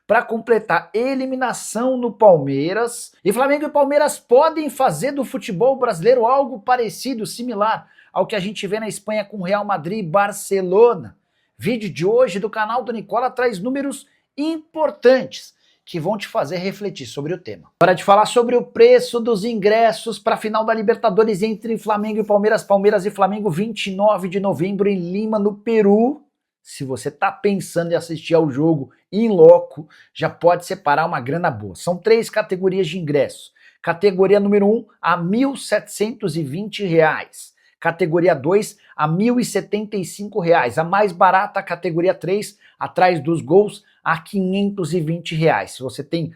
para completar eliminação no Palmeiras. E Flamengo e Palmeiras podem fazer do futebol brasileiro algo parecido, similar ao que a gente vê na Espanha com Real Madrid e Barcelona. Vídeo de hoje do canal do Nicola traz números importantes que vão te fazer refletir sobre o tema. Hora de falar sobre o preço dos ingressos para a final da Libertadores entre Flamengo e Palmeiras. Palmeiras e Flamengo, 29 de novembro em Lima, no Peru. Se você está pensando em assistir ao jogo in loco, já pode separar uma grana boa. São 3 categorias de ingressos. Categoria número 1 a R$ 1.720. Categoria 2 a R$ 1.075. A mais barata, a categoria 3, atrás dos gols, a R$ 520. Se você tem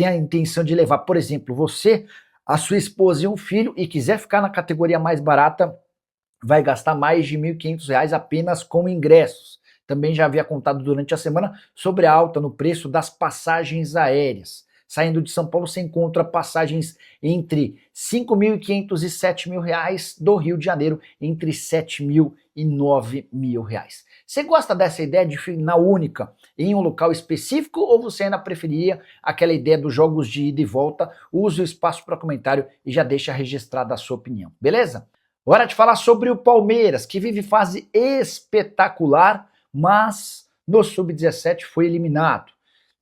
a intenção de levar, por exemplo, você, a sua esposa e um filho e quiser ficar na categoria mais barata, vai gastar mais de R$ 1.500 apenas com ingressos. Também já havia contado durante a semana sobre a alta no preço das passagens aéreas. Saindo de São Paulo, você encontra passagens entre R$ 5.500 e R$ 7.000, do Rio de Janeiro entre R$ 7.000 e R$ 9.000. Você gosta dessa ideia de final única em um local específico ou você ainda preferia aquela ideia dos jogos de ida e volta? Use o espaço para comentário e já deixa registrada a sua opinião, beleza? Hora de falar sobre o Palmeiras, que vive fase espetacular, mas no Sub-17 foi eliminado.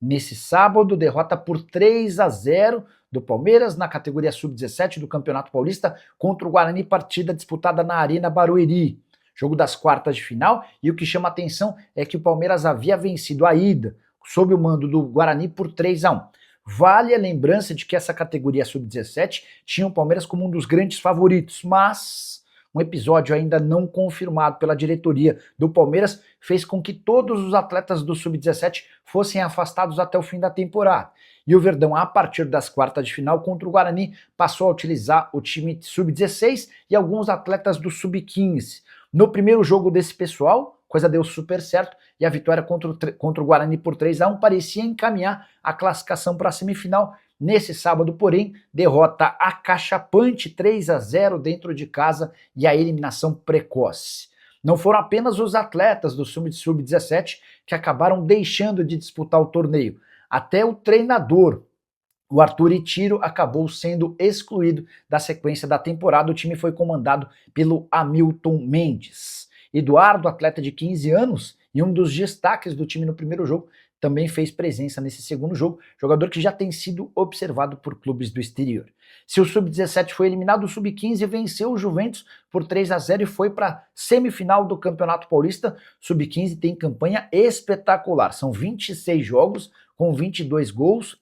Nesse sábado, derrota por 3-0 do Palmeiras na categoria Sub-17 do Campeonato Paulista contra o Guarani, partida disputada na Arena Barueri. Jogo das quartas de final, e o que chama atenção é que o Palmeiras havia vencido a ida, sob o mando do Guarani, por 3-1. Vale a lembrança de que essa categoria Sub-17 tinha o Palmeiras como um dos grandes favoritos, mas um episódio ainda não confirmado pela diretoria do Palmeiras fez com que todos os atletas do Sub-17 fossem afastados até o fim da temporada. E o Verdão, a partir das quartas de final contra o Guarani, passou a utilizar o time Sub-16 e alguns atletas do Sub-15. No primeiro jogo desse pessoal, coisa deu super certo, e a vitória contra o Guarani por 3-1 parecia encaminhar a classificação para a semifinal. Nesse sábado, porém, derrota acachapante 3-0 dentro de casa e a eliminação precoce. Não foram apenas os atletas do Sub-17 que acabaram deixando de disputar o torneio. Até o treinador, o Arthur Itiro, acabou sendo excluído da sequência da temporada. O time foi comandado pelo Hamilton Mendes. Eduardo, atleta de 15 anos e um dos destaques do time no primeiro jogo, também fez presença nesse segundo jogo, jogador que já tem sido observado por clubes do exterior. Se o Sub-17 foi eliminado, o Sub-15 venceu o Juventus por 3-0 e foi para a semifinal do Campeonato Paulista. Sub-15 tem campanha espetacular, são 26 jogos com 22 gols,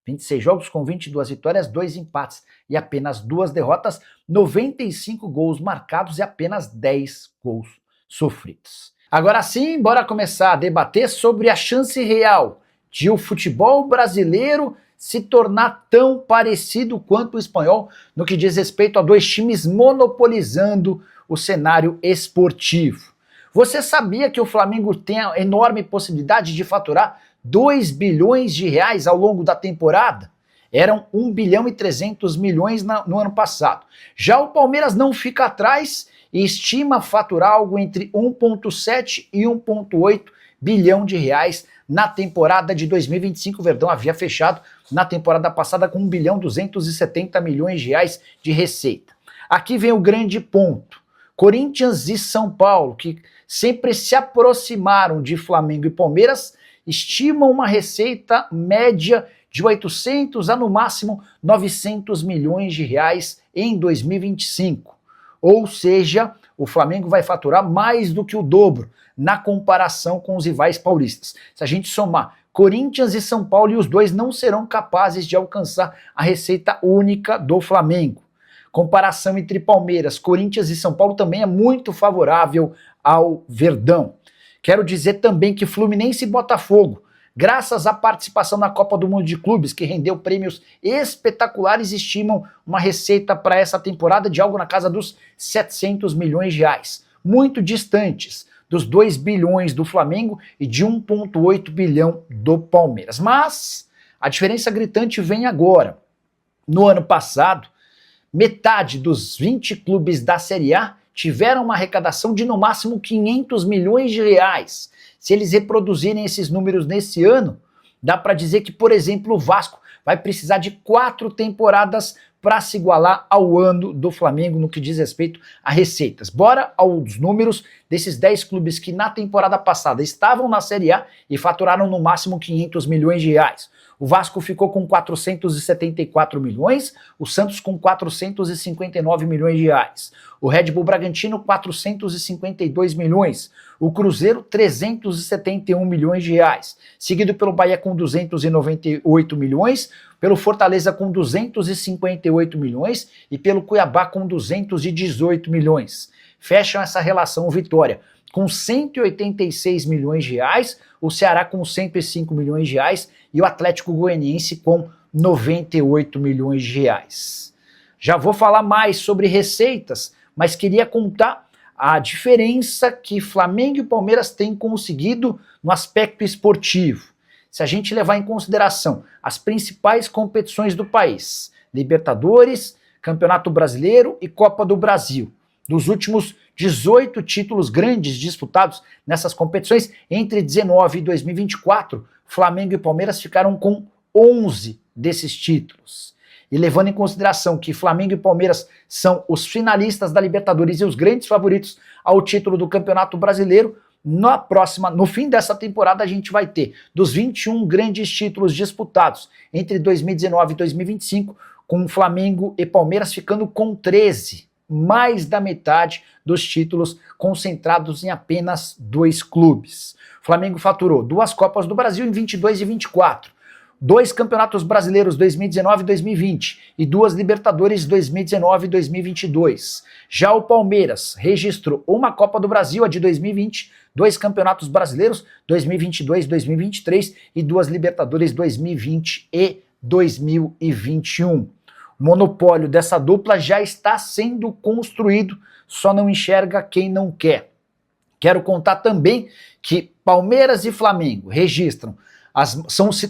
26 jogos com 22 vitórias, 2 empates e apenas 2 derrotas, 95 gols marcados e apenas 10 gols sofridos. Agora sim, bora começar a debater sobre a chance real de o futebol brasileiro se tornar tão parecido quanto o espanhol no que diz respeito a 2 times monopolizando o cenário esportivo. Você sabia que o Flamengo tem a enorme possibilidade de faturar 2 bilhões de reais ao longo da temporada? Eram 1 bilhão e 300 milhões no ano passado. Já o Palmeiras não fica atrás e estima faturar algo entre 1,7 e 1,8 bilhão de reais na temporada de 2025. O Verdão havia fechado na temporada passada com 1 bilhão 270 milhões de reais de receita. Aqui vem o grande ponto. Corinthians e São Paulo, que sempre se aproximaram de Flamengo e Palmeiras, estimam uma receita média de 800 a no máximo 900 milhões de reais em 2025. Ou seja, o Flamengo vai faturar mais do que o dobro na comparação com os rivais paulistas. Se a gente somar Corinthians e São Paulo, e os dois não serão capazes de alcançar a receita única do Flamengo. Comparação entre Palmeiras, Corinthians e São Paulo também é muito favorável ao Verdão. Quero dizer também que Fluminense e Botafogo, graças à participação na Copa do Mundo de Clubes, que rendeu prêmios espetaculares, estimam uma receita para essa temporada de algo na casa dos 700 milhões de reais, muito distantes dos 2 bilhões do Flamengo e de 1,8 bilhão do Palmeiras. Mas a diferença gritante vem agora. No ano passado, metade dos 20 clubes da Série A tiveram uma arrecadação de no máximo 500 milhões de reais. Se eles reproduzirem esses números nesse ano, dá para dizer que, por exemplo, o Vasco vai precisar de 4 temporadas para se igualar ao ano do Flamengo no que diz respeito a receitas. Bora aos números desses 10 clubes que na temporada passada estavam na Série A e faturaram no máximo 500 milhões de reais. O Vasco ficou com 474 milhões, o Santos com 459 milhões de reais, o Red Bull Bragantino 452 milhões, o Cruzeiro 371 milhões de reais, seguido pelo Bahia com 298 milhões, pelo Fortaleza com 258 milhões e pelo Cuiabá com 218 milhões. Fecham essa relação Vitória com 186 milhões de reais, o Ceará com 105 milhões de reais e o Atlético Goianiense com 98 milhões de reais. Já vou falar mais sobre receitas, mas queria contar a diferença que Flamengo e Palmeiras têm conseguido no aspecto esportivo. Se a gente levar em consideração as principais competições do país, Libertadores, Campeonato Brasileiro e Copa do Brasil, dos últimos 18 títulos grandes disputados nessas competições, entre 19 e 2024, Flamengo e Palmeiras ficaram com 11 desses títulos. E levando em consideração que Flamengo e Palmeiras são os finalistas da Libertadores e os grandes favoritos ao título do Campeonato Brasileiro, no fim dessa temporada a gente vai ter dos 21 grandes títulos disputados entre 2019 e 2025, com Flamengo e Palmeiras ficando com 13, mais da metade dos títulos concentrados em apenas 2 clubes. O Flamengo faturou 2 Copas do Brasil em 22 e 24, 2 Campeonatos Brasileiros 2019 e 2020 e 2 Libertadores 2019 e 2022. Já o Palmeiras registrou uma Copa do Brasil, a de 2020, 2 Campeonatos Brasileiros 2022 e 2023 e 2 Libertadores 2020 e 2021. O monopólio dessa dupla já está sendo construído, só não enxerga quem não quer. Quero contar também que Palmeiras e Flamengo registram,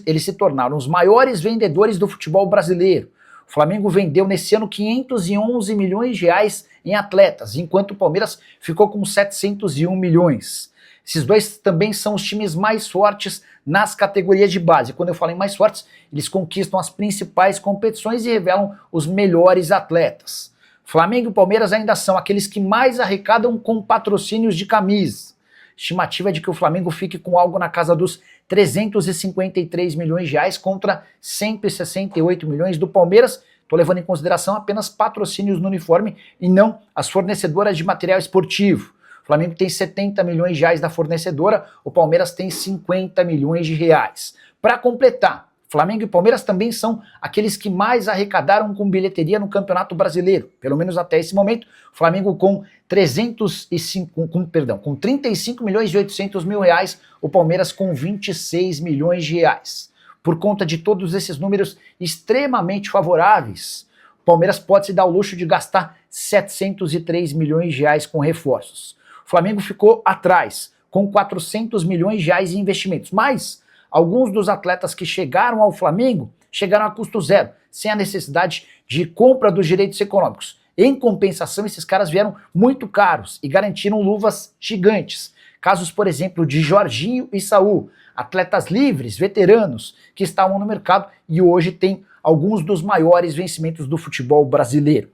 eles se tornaram os maiores vendedores do futebol brasileiro. O Flamengo vendeu nesse ano 511 milhões de reais em atletas, enquanto o Palmeiras ficou com 701 milhões. Esses dois também são os times mais fortes nas categorias de base. Quando eu falo em mais fortes, eles conquistam as principais competições e revelam os melhores atletas. Flamengo e Palmeiras ainda são aqueles que mais arrecadam com patrocínios de camisa. Estimativa é de que o Flamengo fique com algo na casa dos 353 milhões de reais contra 168 milhões do Palmeiras. Estou levando em consideração apenas patrocínios no uniforme e não as fornecedoras de material esportivo. O Flamengo tem 70 milhões de reais da fornecedora, o Palmeiras tem 50 milhões de reais. Para completar, Flamengo e Palmeiras também são aqueles que mais arrecadaram com bilheteria no Campeonato Brasileiro, pelo menos até esse momento. O Flamengo com 35 milhões e 800 mil reais, o Palmeiras com 26 milhões de reais. Por conta de todos esses números extremamente favoráveis, o Palmeiras pode se dar o luxo de gastar 703 milhões de reais com reforços. O Flamengo ficou atrás, com 400 milhões de reais em investimentos, mas alguns dos atletas que chegaram ao Flamengo chegaram a custo zero, sem a necessidade de compra dos direitos econômicos. Em compensação, esses caras vieram muito caros e garantiram luvas gigantes. Casos, por exemplo, de Jorginho e Saul, atletas livres, veteranos, que estavam no mercado e hoje têm alguns dos maiores vencimentos do futebol brasileiro.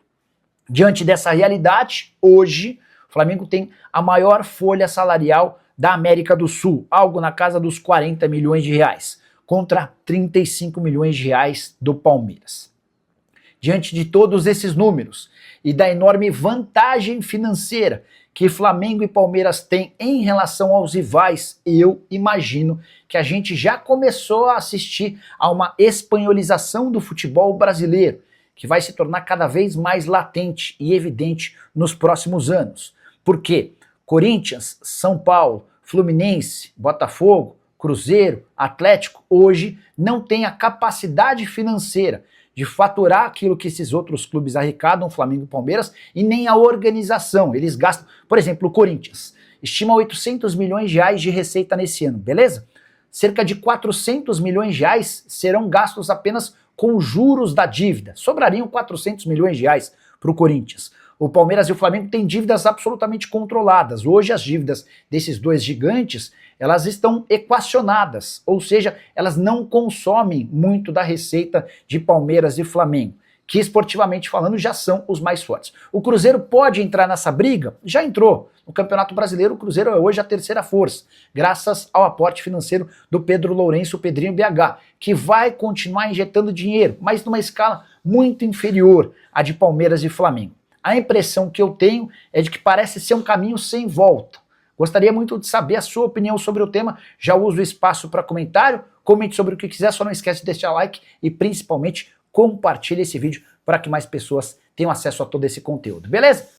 Diante dessa realidade, hoje, o Flamengo tem a maior folha salarial da América do Sul, algo na casa dos 40 milhões de reais, contra 35 milhões de reais do Palmeiras. Diante de todos esses números e da enorme vantagem financeira que Flamengo e Palmeiras têm em relação aos rivais, eu imagino que a gente já começou a assistir a uma espanholização do futebol brasileiro, que vai se tornar cada vez mais latente e evidente nos próximos anos. Por quê? Corinthians, São Paulo, Fluminense, Botafogo, Cruzeiro, Atlético, hoje não tem a capacidade financeira de faturar aquilo que esses outros clubes arrecadam, Flamengo e Palmeiras, e nem a organização. Eles gastam, por exemplo, o Corinthians estima 800 milhões de reais de receita nesse ano, beleza? Cerca de 400 milhões de reais serão gastos apenas com juros da dívida. Sobrariam 400 milhões de reais para o Corinthians. O Palmeiras e o Flamengo têm dívidas absolutamente controladas. Hoje as dívidas desses dois gigantes, elas estão equacionadas, ou seja, elas não consomem muito da receita de Palmeiras e Flamengo, que esportivamente falando já são os mais fortes. O Cruzeiro pode entrar nessa briga? Já entrou. No Campeonato Brasileiro, o Cruzeiro é hoje a terceira força, graças ao aporte financeiro do Pedro Lourenço, o Pedrinho BH, que vai continuar injetando dinheiro, mas numa escala muito inferior à de Palmeiras e Flamengo. A impressão que eu tenho é de que parece ser um caminho sem volta. Gostaria muito de saber a sua opinião sobre o tema. Já uso o espaço para comentário. Comente sobre o que quiser, só não esquece de deixar like e principalmente compartilhe esse vídeo para que mais pessoas tenham acesso a todo esse conteúdo, beleza?